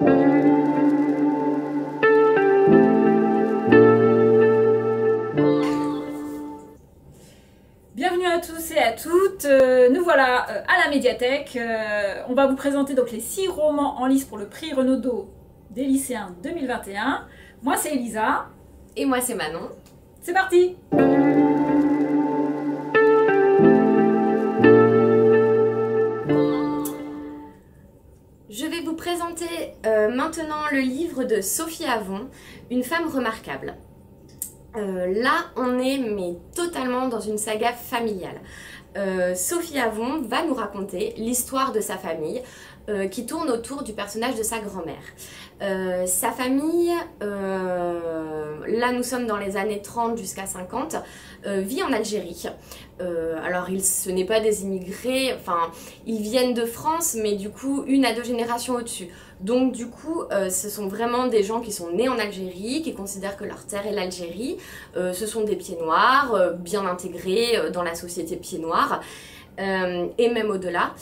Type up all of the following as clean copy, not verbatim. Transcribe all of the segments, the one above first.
Bienvenue à tous et à toutes, nous voilà à la médiathèque. On va vous présenter donc les 6 romans en lice pour le prix Renaudot des lycéens 2021. Moi c'est Elisa. Et moi c'est Manon. C'est parti! Je vais vous présenter maintenant le livre de Sophie Avon, Une femme remarquable. Là, on est totalement dans une saga familiale. Sophie Avon va nous raconter l'histoire de sa famille qui tourne autour du personnage de sa grand-mère. Sa famille, là nous sommes dans les années 30 jusqu'à 50, vit en Algérie. Alors ce n'est pas des immigrés, enfin ils viennent de France mais du coup 1 à 2 générations au-dessus. Donc du coup ce sont vraiment des gens qui sont nés en Algérie, qui considèrent que leur terre est l'Algérie. Ce sont des pieds noirs, bien intégrés dans la société pieds noirs et même au-delà.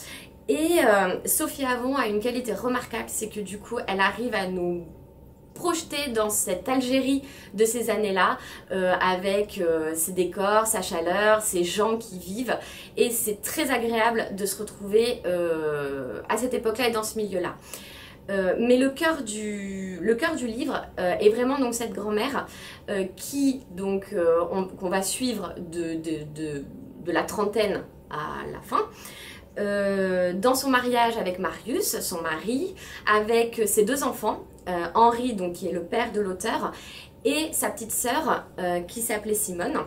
Et Sophie Avon a une qualité remarquable, c'est que du coup elle arrive à nous projeter dans cette Algérie de ces années-là, avec ses décors, sa chaleur, ces gens qui vivent, et c'est très agréable de se retrouver à cette époque-là et dans ce milieu-là. Mais le cœur du livre est vraiment donc cette grand-mère qui donc qu'on va suivre de la trentaine à la fin. Dans son mariage avec Marius, son mari, avec ses 2 enfants, Henri, donc, qui est le père de l'auteur, et sa petite sœur qui s'appelait Simone.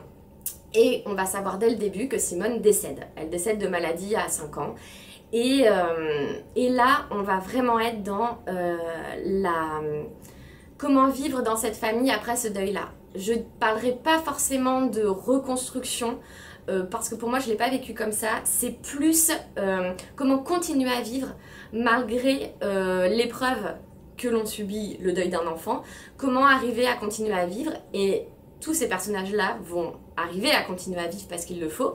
Et on va savoir dès le début que Simone décède. Elle décède de maladie à 5 ans. Et là, on va vraiment être dans comment vivre dans cette famille après ce deuil-là. Je ne parlerai pas forcément de reconstruction, parce que pour moi je ne l'ai pas vécu comme ça, c'est plus comment continuer à vivre malgré l'épreuve que l'on subit, le deuil d'un enfant, comment arriver à continuer à vivre, et tous ces personnages-là vont arriver à continuer à vivre parce qu'il le faut.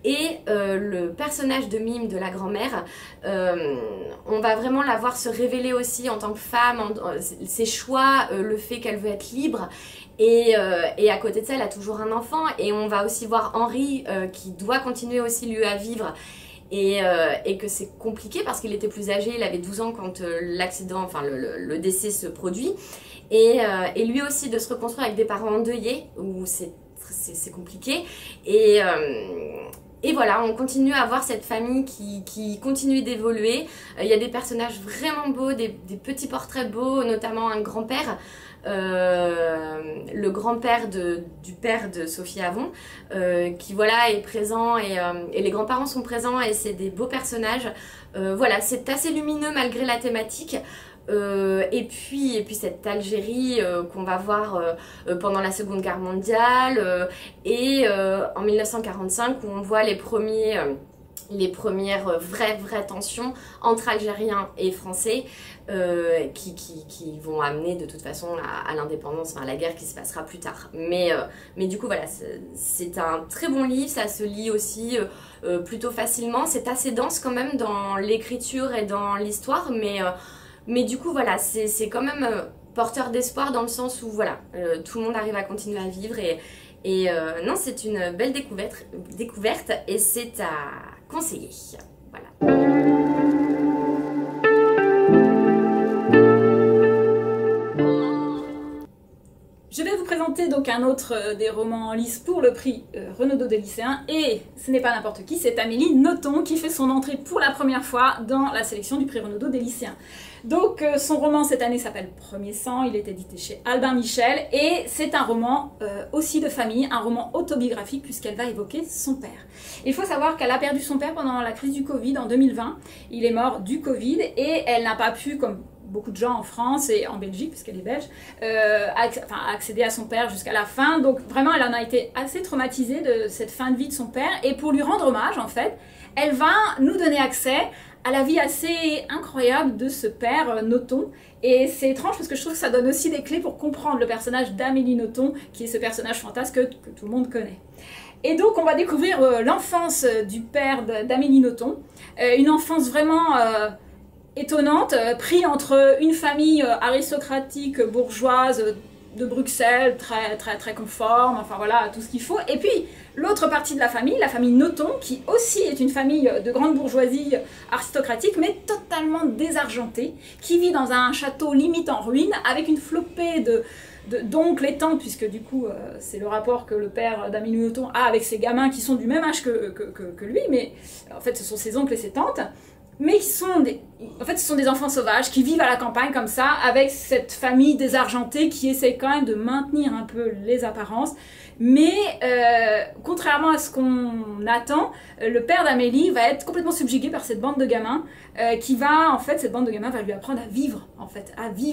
Et le personnage de Mime, de la grand-mère, on va vraiment la voir se révéler aussi en tant que femme, ses choix, le fait qu'elle veut être libre. Et à côté de ça, elle a toujours un enfant. Et on va aussi voir Henri qui doit continuer aussi lui à vivre. Et que c'est compliqué parce qu'il était plus âgé, il avait 12 ans quand l'accident, enfin le décès se produit. Et lui aussi de se reconstruire avec des parents endeuillés, où c'est compliqué. Et voilà, on continue à voir cette famille qui continue d'évoluer. Il y a des personnages vraiment beaux, des petits portraits beaux, notamment un grand-père. Le grand-père du père de Sophie Avon, qui voilà est présent, et les grands-parents sont présents, et c'est des beaux personnages. Voilà, c'est assez lumineux malgré la thématique. Et puis cette Algérie qu'on va voir pendant la Seconde Guerre mondiale, et en 1945 où on voit les premières vraies tensions entre Algériens et Français qui vont amener de toute façon à l'indépendance, enfin à la guerre qui se passera plus tard. Mais du coup voilà, c'est un très bon livre, ça se lit aussi plutôt facilement, c'est assez dense quand même dans l'écriture et dans l'histoire, mais du coup voilà, c'est quand même porteur d'espoir dans le sens où voilà, tout le monde arrive à continuer à vivre, et non, c'est une belle découverte et c'est à conseiller. Voilà. Je vais vous présenter donc un autre des romans en lice pour le prix Renaudot des lycéens, et ce n'est pas n'importe qui, c'est Amélie Nothomb qui fait son entrée pour la première fois dans la sélection du prix Renaudot des lycéens. Donc son roman cette année s'appelle Premier sang, il est édité chez Albin Michel, et c'est un roman aussi de famille, un roman autobiographique puisqu'elle va évoquer son père. Il faut savoir qu'elle a perdu son père pendant la crise du Covid en 2020, il est mort du Covid, et elle n'a pas pu, comme beaucoup de gens en France et en Belgique, puisqu'elle est belge, accéder à son père jusqu'à la fin. Donc vraiment, elle en a été assez traumatisée de cette fin de vie de son père. Et pour lui rendre hommage, en fait, elle va nous donner accès à la vie assez incroyable de ce père Nothomb. Et c'est étrange parce que je trouve que ça donne aussi des clés pour comprendre le personnage d'Amélie Nothomb, qui est ce personnage fantasque que tout le monde connaît. Et donc on va découvrir l'enfance du père d'Amélie Nothomb, une enfance vraiment étonnante, pris entre une famille aristocratique, bourgeoise, de Bruxelles, très conforme, enfin voilà, tout ce qu'il faut. Et puis, l'autre partie de la famille Nothomb, qui aussi est une famille de grande bourgeoisie aristocratique, mais totalement désargentée, qui vit dans un château limite en ruine, avec une flopée d'oncles et tantes, puisque du coup, c'est le rapport que le père d'Amélie Nothomb a avec ses gamins qui sont du même âge que lui, mais en fait, ce sont ses oncles et ses tantes. Mais qui sont ce sont des enfants sauvages qui vivent à la campagne comme ça, avec cette famille désargentée qui essaie quand même de maintenir un peu les apparences. Mais contrairement à ce qu'on attend, le père d'Amélie va être complètement subjugué par cette bande de gamins cette bande de gamins va lui apprendre à vivre,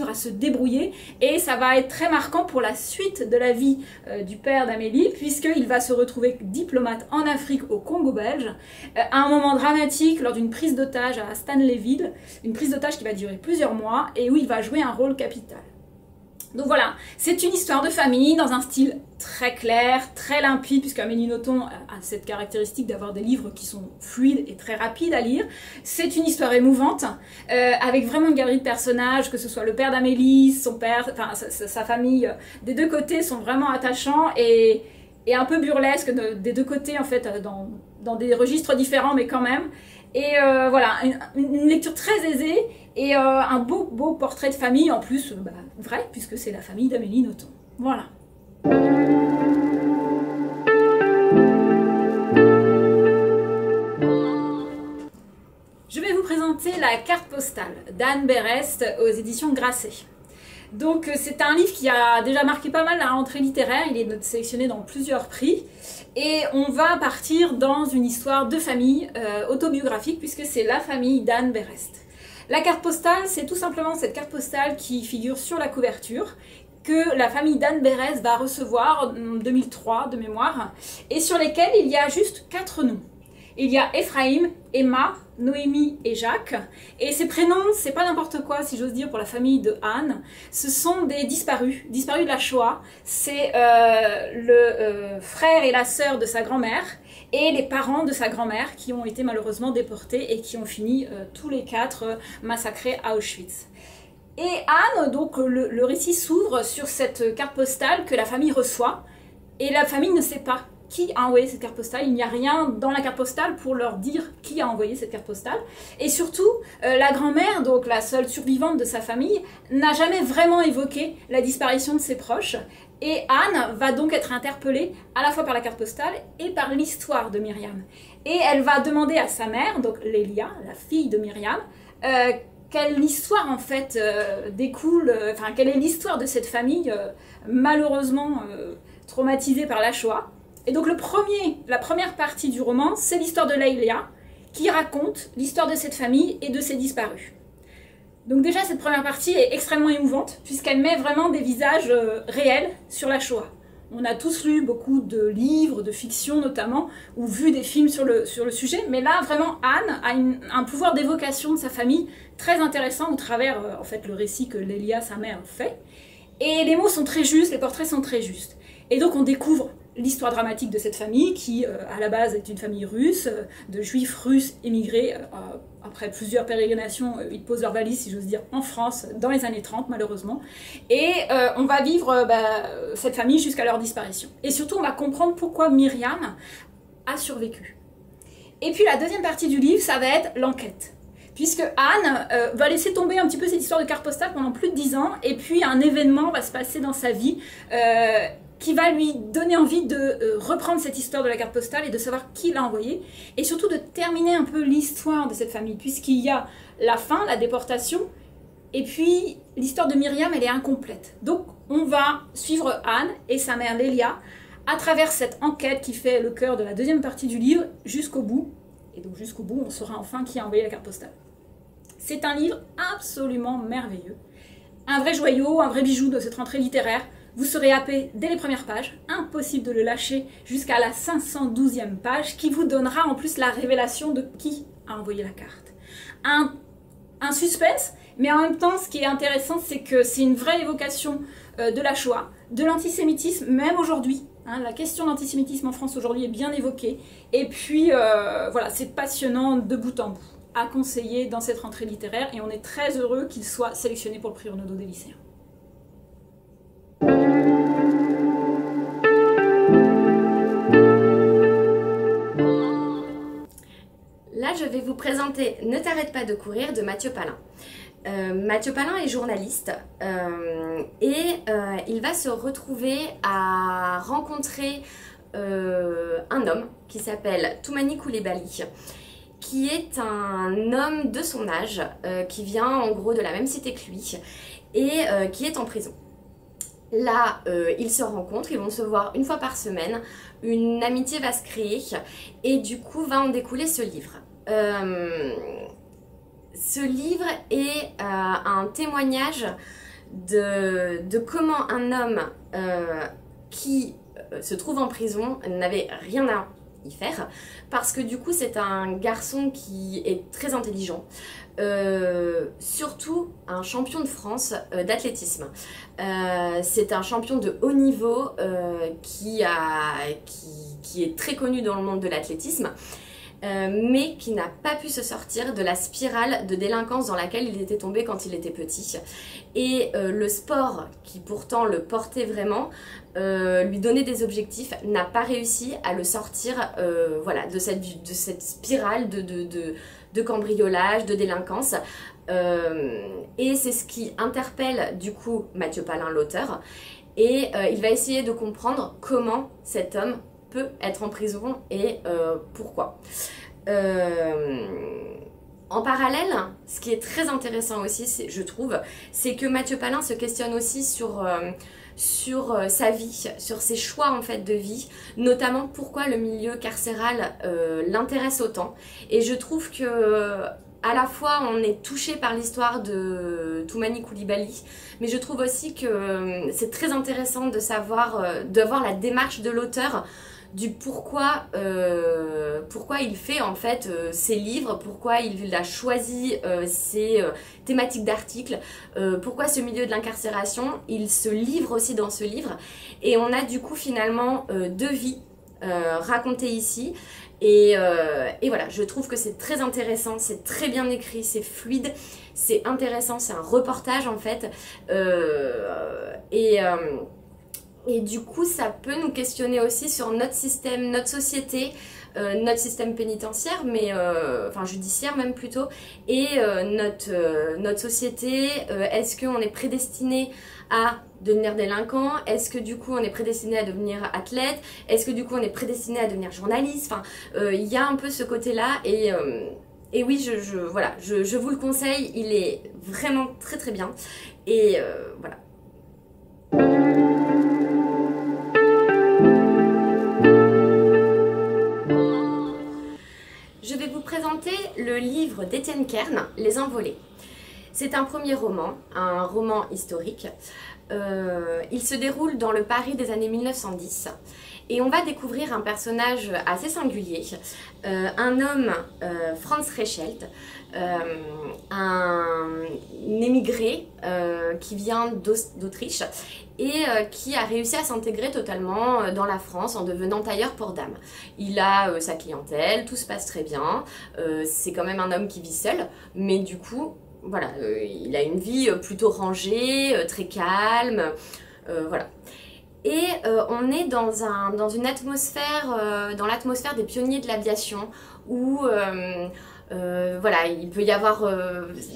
à se débrouiller. Et ça va être très marquant pour la suite de la vie du père d'Amélie, puisqu'il va se retrouver diplomate en Afrique, au Congo belge, à un moment dramatique lors d'une prise d'otage à Stanleyville, une prise d'otage qui va durer plusieurs mois et où il va jouer un rôle capital. Donc voilà, c'est une histoire de famille dans un style très clair, très limpide, puisque Amélie Nothomb a cette caractéristique d'avoir des livres qui sont fluides et très rapides à lire. C'est une histoire émouvante, avec vraiment une galerie de personnages, que ce soit le père d'Amélie, son père, enfin sa famille, des deux côtés sont vraiment attachants et un peu burlesques des deux côtés en fait, dans des registres différents mais quand même. Et voilà, une lecture très aisée et un beau portrait de famille en plus, vrai, puisque c'est la famille d'Amélie Nothomb. Voilà. Je vais vous présenter La carte postale d'Anne Berest aux éditions Grasset. Donc c'est un livre qui a déjà marqué pas mal la rentrée littéraire, il est sélectionné dans plusieurs prix. Et on va partir dans une histoire de famille autobiographique, puisque c'est la famille d'Anne Berest. La carte postale, c'est tout simplement cette carte postale qui figure sur la couverture, que la famille d'Anne Berest va recevoir en 2003 de mémoire, et sur lesquelles il y a juste 4 noms. Il y a Ephraim, Emma, Noémie et Jacques. Et ces prénoms, c'est pas n'importe quoi, si j'ose dire, pour la famille de Anne. Ce sont des disparus de la Shoah. C'est le frère et la sœur de sa grand-mère et les parents de sa grand-mère qui ont été malheureusement déportés et qui ont fini tous les 4 massacrés à Auschwitz. Et Anne, donc le récit s'ouvre sur cette carte postale que la famille reçoit. Et la famille ne sait pas qui a envoyé cette carte postale. Il n'y a rien dans la carte postale pour leur dire qui a envoyé cette carte postale. Et surtout, la grand-mère, donc la seule survivante de sa famille, n'a jamais vraiment évoqué la disparition de ses proches. Et Anne va donc être interpellée à la fois par la carte postale et par l'histoire de Myriam. Et elle va demander à sa mère, donc Lélia, la fille de Myriam, quelle histoire en fait découle, quelle est l'histoire de cette famille malheureusement traumatisée par la Shoah. Et donc la première partie du roman, c'est l'histoire de Lélia, qui raconte l'histoire de cette famille et de ses disparus. Donc déjà, cette première partie est extrêmement émouvante, puisqu'elle met vraiment des visages réels sur la Shoah. On a tous lu beaucoup de livres, de fiction notamment, ou vu des films sur le sujet, mais là, vraiment, Anne a un pouvoir d'évocation de sa famille très intéressant au travers, en fait, le récit que Lélia, sa mère, fait. Et les mots sont très justes, les portraits sont très justes. Et donc, on découvre l'histoire dramatique de cette famille qui, à la base, est une famille russe, de juifs russes émigrés après plusieurs pérégrinations, ils posent leur valise, si j'ose dire, en France, dans les années 30, malheureusement. Et on va vivre cette famille jusqu'à leur disparition. Et surtout, on va comprendre pourquoi Myriam a survécu. Et puis, la deuxième partie du livre, ça va être l'enquête. Puisque Anne va laisser tomber un petit peu cette histoire de carte postale pendant plus de 10 ans, et puis un événement va se passer dans sa vie qui va lui donner envie de reprendre cette histoire de la carte postale et de savoir qui l'a envoyée, et surtout de terminer un peu l'histoire de cette famille, puisqu'il y a la fin, la déportation, et puis l'histoire de Myriam, elle est incomplète. Donc on va suivre Anne et sa mère Lélia à travers cette enquête qui fait le cœur de la deuxième partie du livre jusqu'au bout, et donc jusqu'au bout on saura enfin qui a envoyé la carte postale. C'est un livre absolument merveilleux, un vrai joyau, un vrai bijou de cette rentrée littéraire. Vous serez happé dès les premières pages, impossible de le lâcher jusqu'à la 512e page, qui vous donnera en plus la révélation de qui a envoyé la carte. Un suspense, mais en même temps, ce qui est intéressant, c'est que c'est une vraie évocation de la Shoah, de l'antisémitisme, même aujourd'hui. Hein, la question de l'antisémitisme en France aujourd'hui est bien évoquée. Et puis, voilà, c'est passionnant de bout en bout. à conseiller dans cette rentrée littéraire et on est très heureux qu'il soit sélectionné pour le prix Renaudot des lycéens. Là, je vais vous présenter Ne t'arrête pas de courir de Mathieu Palin. Mathieu Palin est journaliste et il va se retrouver à rencontrer un homme qui s'appelle Toumani Coulibaly, qui est un homme de son âge, qui vient en gros de la même cité que lui et qui est en prison. Là, ils se rencontrent, ils vont se voir une fois par semaine, une amitié va se créer et du coup va en découler ce livre. Ce livre est un témoignage de comment un homme qui se trouve en prison n'avait rien à y faire, parce que du coup c'est un garçon qui est très intelligent, surtout un champion de France d'athlétisme. C'est un champion de haut niveau qui est très connu dans le monde de l'athlétisme, mais qui n'a pas pu se sortir de la spirale de délinquance dans laquelle il était tombé quand il était petit. Et le sport, qui pourtant le portait vraiment, lui donnait des objectifs, n'a pas réussi à le sortir voilà, de cette spirale de cambriolage, de délinquance. Et c'est ce qui interpelle du coup Mathieu Palin, l'auteur, et il va essayer de comprendre comment cet homme peut être en prison et pourquoi. En parallèle, ce qui est très intéressant aussi, je trouve, c'est que Mathieu Palin se questionne aussi sur sa vie, sur ses choix en fait de vie, notamment pourquoi le milieu carcéral l'intéresse autant. Et je trouve que à la fois on est touché par l'histoire de Toumani Coulibaly, mais je trouve aussi que c'est très intéressant de savoir, de voir la démarche de l'auteur, du pourquoi il fait en fait ses livres, pourquoi il a choisi ses thématiques d'articles, pourquoi ce milieu de l'incarcération, il se livre aussi dans ce livre, et on a du coup finalement deux vies racontées ici, et voilà, je trouve que c'est très intéressant, c'est très bien écrit, c'est fluide, c'est intéressant, c'est un reportage en fait, et du coup, ça peut nous questionner aussi sur notre système, notre société, notre système pénitentiaire, mais enfin judiciaire même plutôt, et notre société. Est-ce qu'on est prédestiné à devenir délinquant? Est-ce que du coup on est prédestiné à devenir athlète? Est-ce que du coup on est prédestiné à devenir journaliste? Enfin, il y a un peu ce côté-là, et oui, voilà, je vous le conseille, il est vraiment très très bien, et voilà. Je vais vous présenter le livre d'Étienne Kern, Les Envolés. C'est un premier roman, un roman historique. Il se déroule dans le Paris des années 1910 et on va découvrir un personnage assez singulier, un homme, Franz Reichelt, un émigré qui vient d'Autriche et qui a réussi à s'intégrer totalement dans la France en devenant tailleur pour dames. Il a sa clientèle, tout se passe très bien, c'est quand même un homme qui vit seul, mais du coup, voilà, il a une vie plutôt rangée, très calme, voilà. Et on est dans une atmosphère, dans l'atmosphère des pionniers de l'aviation, où voilà, il peut y avoir,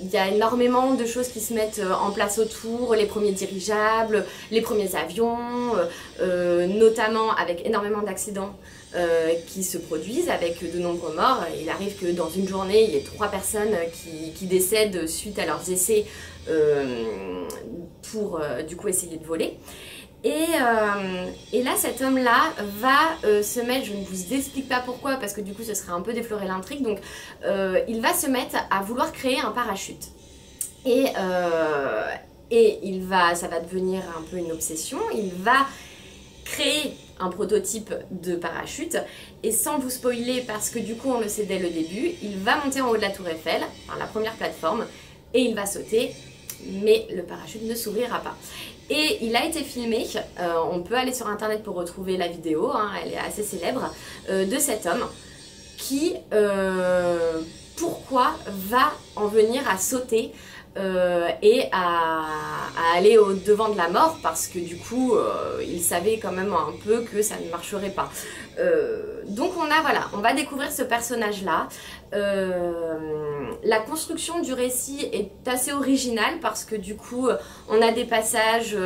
il y a énormément de choses qui se mettent en place autour, les premiers dirigeables, les premiers avions, notamment avec énormément d'accidents qui se produisent avec de nombreux morts. Il arrive que dans une journée, il y ait 3 personnes qui décèdent suite à leurs essais pour du coup essayer de voler. Et là, cet homme-là va se mettre, je ne vous explique pas pourquoi parce que du coup ce serait un peu déflorer l'intrigue, donc il va se mettre à vouloir créer un parachute. Et ça va devenir un peu une obsession, il va créer un prototype de parachute, et sans vous spoiler parce que du coup on le sait dès le début, il va monter en haut de la tour Eiffel, enfin la première plateforme, et il va sauter, mais le parachute ne s'ouvrira pas. Et il a été filmé, on peut aller sur internet pour retrouver la vidéo, hein, elle est assez célèbre, de cet homme qui, pourquoi va en venir à sauter et à aller au devant de la mort, parce que du coup il savait quand même un peu que ça ne marcherait pas. Donc on va découvrir ce personnage là. La construction du récit est assez originale parce que du coup on a des passages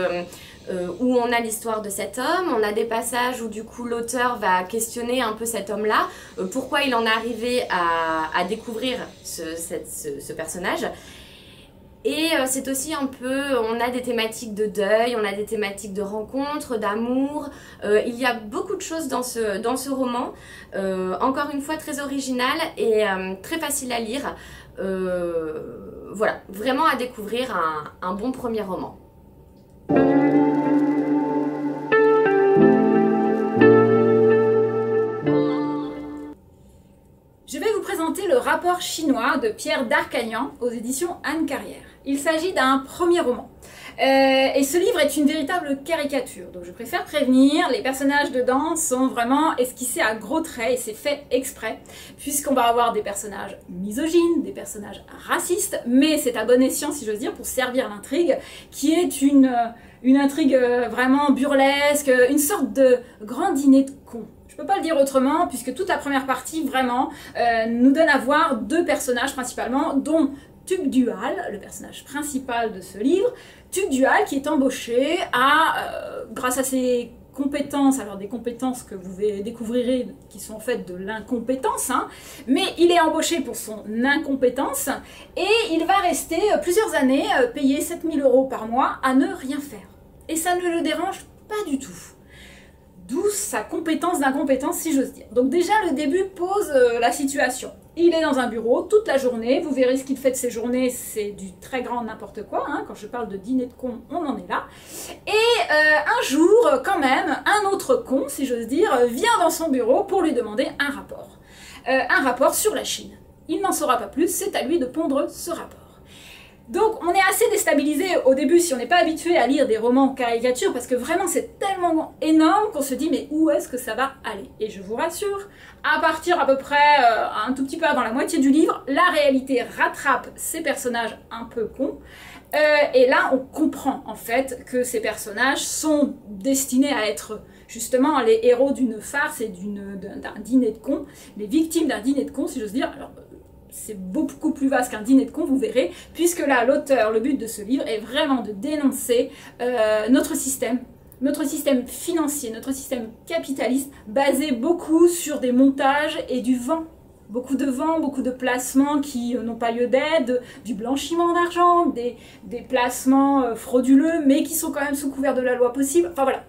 où on a l'histoire de cet homme, on a des passages où du coup l'auteur va questionner un peu cet homme là, pourquoi il en est arrivé à découvrir ce personnage. Et c'est aussi un peu, on a des thématiques de deuil, on a des thématiques de rencontre, d'amour. Il y a beaucoup de choses dans ce roman. Encore une fois, très original et très facile à lire. Voilà, vraiment à découvrir un bon premier roman. Je vais vous présenter le rapport chinois de Pierre Darcagnan aux éditions Anne Carrière. Il s'agit d'un premier roman. Et ce livre est une véritable caricature, donc je préfère prévenir, les personnages dedans sont vraiment esquissés à gros traits et c'est fait exprès, puisqu'on va avoir des personnages misogynes, des personnages racistes, mais c'est à bon escient, si j'ose dire, pour servir l'intrigue, qui est une intrigue vraiment burlesque, une sorte de grand dîner de cons. Je peux pas le dire autrement, puisque toute la première partie, vraiment, nous donne à voir deux personnages principalement, dont Tuc Dual, le personnage principal de ce livre. Tuc Dual qui est embauché grâce à ses compétences, alors des compétences que vous découvrirez qui sont en fait de l'incompétence, hein, mais il est embauché pour son incompétence et il va rester plusieurs années payé 7 000 € par mois à ne rien faire. Et ça ne le dérange pas du tout. D'où sa compétence d'incompétence, si j'ose dire. Donc déjà, le début pose la situation. Il est dans un bureau toute la journée, vous verrez ce qu'il fait de ses journées, c'est du très grand n'importe quoi, hein. Quand je parle de dîner de con, on en est là. Et un jour, quand même, un autre con, si j'ose dire, vient dans son bureau pour lui demander un rapport sur la Chine. Il n'en saura pas plus, c'est à lui de pondre ce rapport. Donc on est assez déstabilisé au début si on n'est pas habitué à lire des romans caricatures parce que vraiment c'est tellement énorme qu'on se dit mais où est-ce que ça va aller? Et je vous rassure, à partir à peu près un tout petit peu avant la moitié du livre, la réalité rattrape ces personnages un peu cons. Et là on comprend en fait que ces personnages sont destinés à être justement les héros d'une farce et d'un dîner de cons, les victimes d'un dîner de cons si j'ose dire. Alors, c'est beaucoup plus vaste qu'un dîner de cons, vous verrez, puisque là, l'auteur, le but de ce livre est vraiment de dénoncer notre système financier, notre système capitaliste, basé beaucoup sur des montages et du vent. Beaucoup de vent, beaucoup de placements qui n'ont pas lieu d'être, du blanchiment d'argent, des placements frauduleux, mais qui sont quand même sous couvert de la loi possible. Enfin voilà.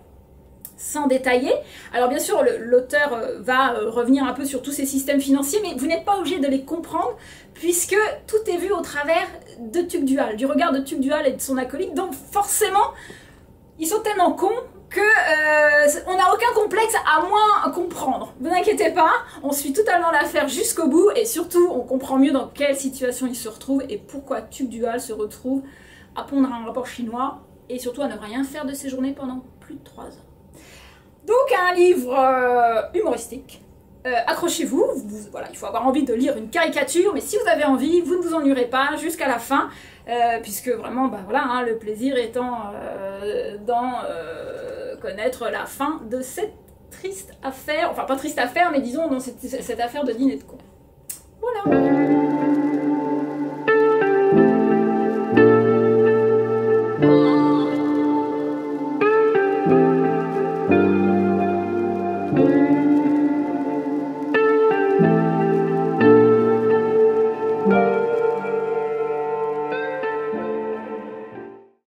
Sans détailler. Alors bien sûr, l'auteur va revenir un peu sur tous ces systèmes financiers, mais vous n'êtes pas obligé de les comprendre, puisque tout est vu au travers de Tuc Dual, du regard de Tuc Dual et de son acolyte, donc forcément, ils sont tellement cons que on n'a aucun complexe à moins comprendre. Ne vous inquiétez pas, on suit totalement l'affaire jusqu'au bout, et surtout, on comprend mieux dans quelle situation il se retrouve, et pourquoi Tuc Dual se retrouve à pondre un rapport chinois, et surtout à ne rien faire de ses journées pendant plus de 3 ans. Donc un livre humoristique, accrochez-vous, voilà, il faut avoir envie de lire une caricature, mais si vous avez envie, vous ne vous ennuierez pas jusqu'à la fin, puisque vraiment, bah, voilà, hein, le plaisir étant d'en connaître la fin de cette triste affaire, enfin pas triste affaire, mais disons dans cette affaire de dîner de con. Voilà.